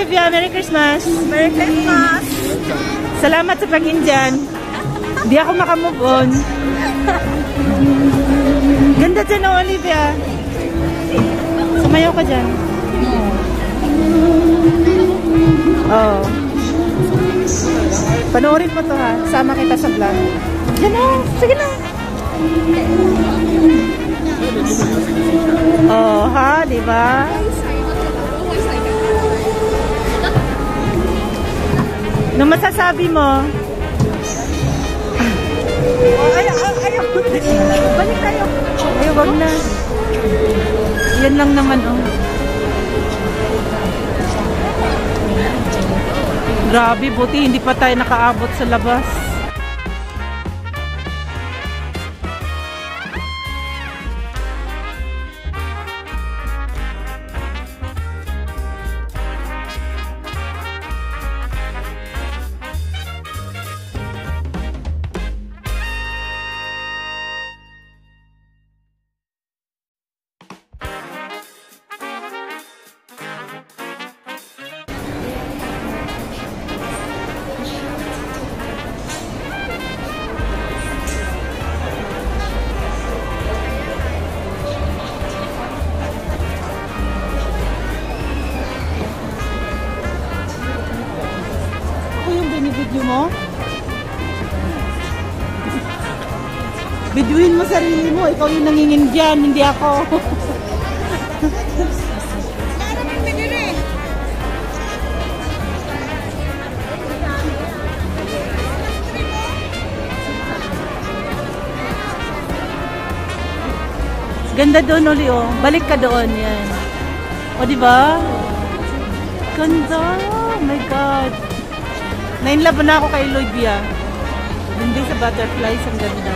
Olivia, Merry Christmas! Merry Christmas! Salamat sa pag-Indian. Hindi ako makamove on. Ganda dyan, oh, Olivia. Sumayaw ka dyan. Oh. Panoorin mo to, ha. Sama kita sa vlog. Yan, oh. Sige na. Oh, ha, diba? Ano masasabi mo? Ayaw. Balik tayo. Ay, wag na. Yan lang naman, oh. Grabe, buti hindi pa tayo nakaabot sa labas. Video mo? Videoin mo sarili mo. Ikaw yung nangingin dyan, hindi ako. Ganda doon, Oli, oh. Balik ka doon, yan. O, diba? Ganda. Oh my God. Nainlove na ako kay Olivia. Hindi sa butterflies, ang ganda.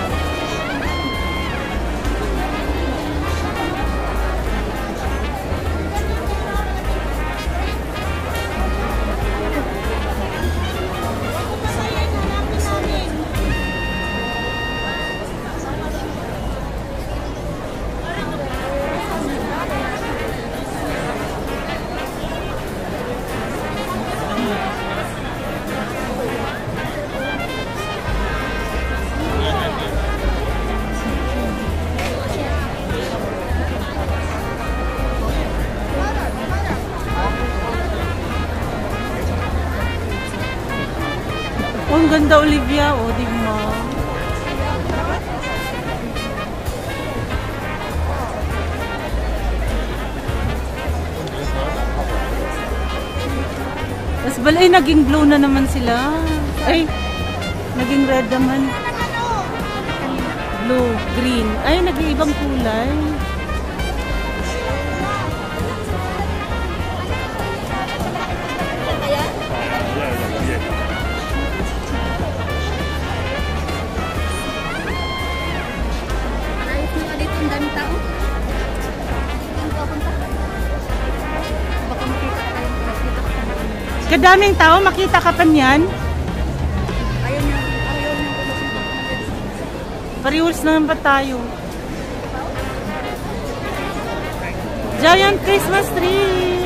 Oh, ang ganda, Olivia. O, di mo. Tapos balay, naging blue na naman sila. Ay, naging red naman. Blue, green. Ay, nag-iibang kulay. Kadaming tao, makita ka pa niyan. Pariwals naman ba tayo? Giant Christmas tree!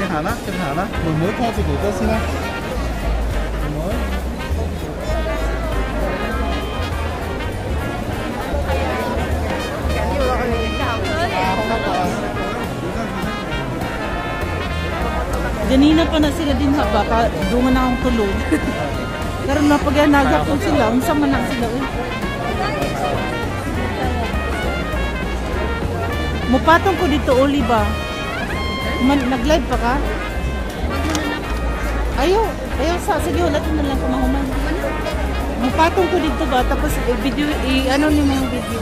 你行啦，直行啦，妹妹拖住哥哥先啦。妹妹。緊要咯，我哋影教佢。 Ganina pa na sila din ha, baka dungan na akong tulog. Pero napag-anagap ko sila, unsa man lang sila. Mupatong ko dito, Oliva. Nag-live pa ka? Ayaw sa, sige, ulat mo lang kumahuman. Mupatong ko dito ba, tapos video, ano ni mga video.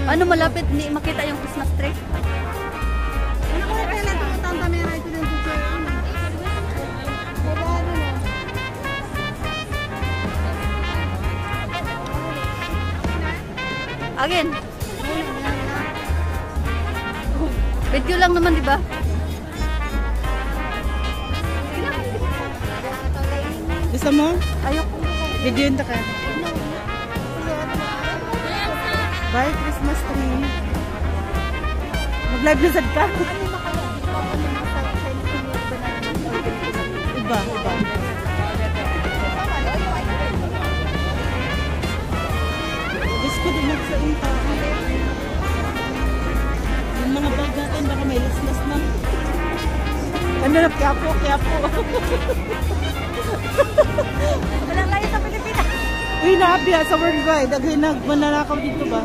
Ano malapit, hindi makita yung Christmas tree? Ano ko kaya lang ito tanda meron ito ng teacher. Again. Video lang naman, di ba? Gusto mo? Ayoko. Video yun ka. Bye, Christmas tree. Mag-live na sad ka. Iba. Diyos ko din magsainta. Yung mga bag natin, baka may laslas na. Ano na, Quiapo. Walang layo sa Pilipinas. Uy, naabya sa worldwide. Agay nagmananakaw dito ba?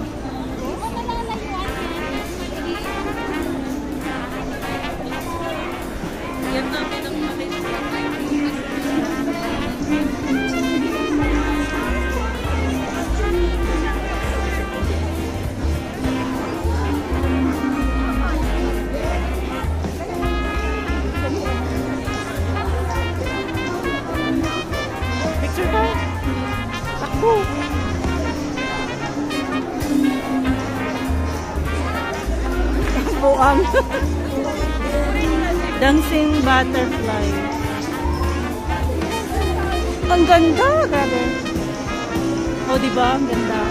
Picture ka? Takbo! Buang. Dancing butterfly. Ang ganda, grabe. Oh, di ba? Ang ganda.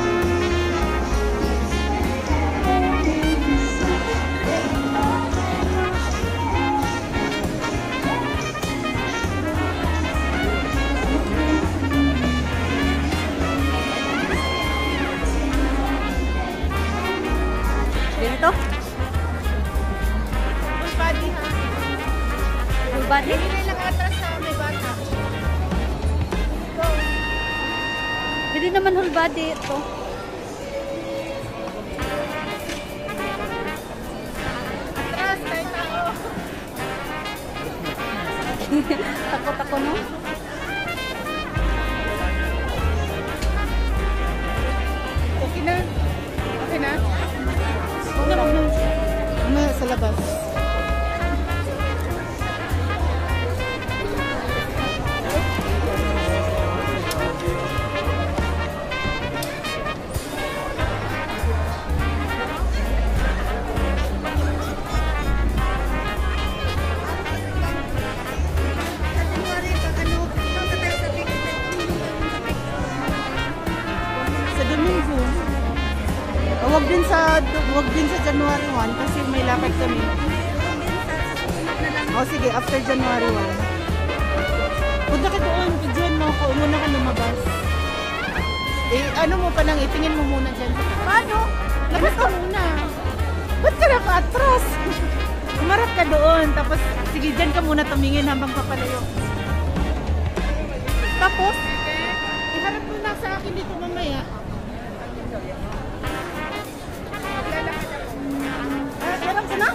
Dito? Full body ha. Full body? Hindi lang atras sa may bata. Hindi naman whole body ito. Atras, tayo tao. Takot ako, no? Okay na. Okay na. Ano sa labas? Sa Domingo. Wag din sa January 1 kasi may lakad kami. O sige, after January 1. Punta ka doon, pidyan mo ako. Muna ka lumabas. Ano mo pa lang, itingin mo muna dyan. Paano? Labas ka muna. Ba't ka naka-atras? Umarap ka doon, tapos sige, dyan ka muna tumingin habang papalayo. Tapos, iharap mo na sa akin dito mamaya. Harap ka na?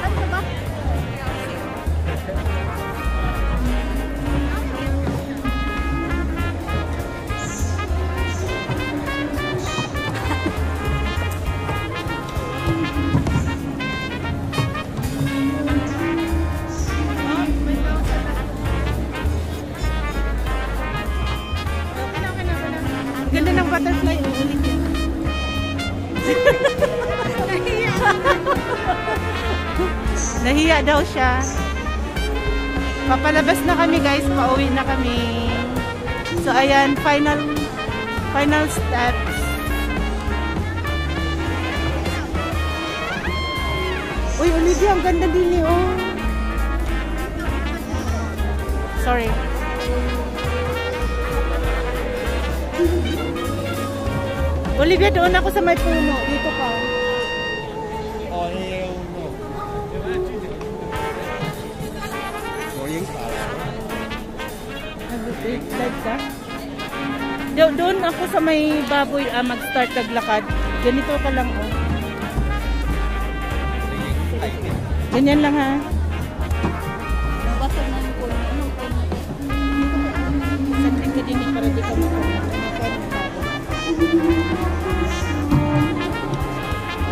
Ano ba? Ganda ng butterfly. Uulit yun. Nahiya daw siya. Papalabas na kami guys. Pauwi na kami. So ayan, final steps. Uy, Olivia, ang ganda din eh, oh. Sorry. Olivia, doon ako sa may puno. Dito ka.哦，no。我影卡啦。 Nag-live ka? Doon ako sa may baboy mag-start naglakad. Ganito ka lang, oh. Ganyan lang, ha? Basag na yung ka din para di ka makakuan.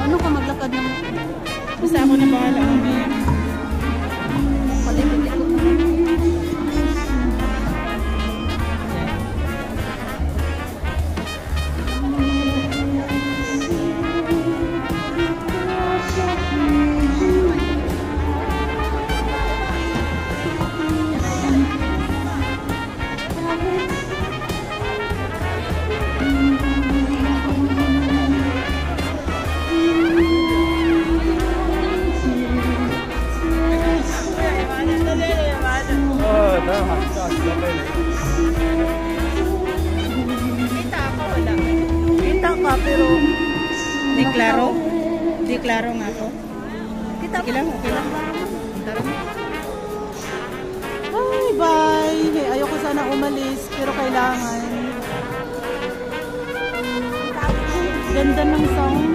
Ano ka maglakad ng Basta ako na bahala. palikot-likot mo? Kita ka pero di klaro. Di klaro nga ako. Sige lang, okay lang. Tara na. Bye bye. Hey, ayoko sana umalis pero kailangan. Ganda ng sound.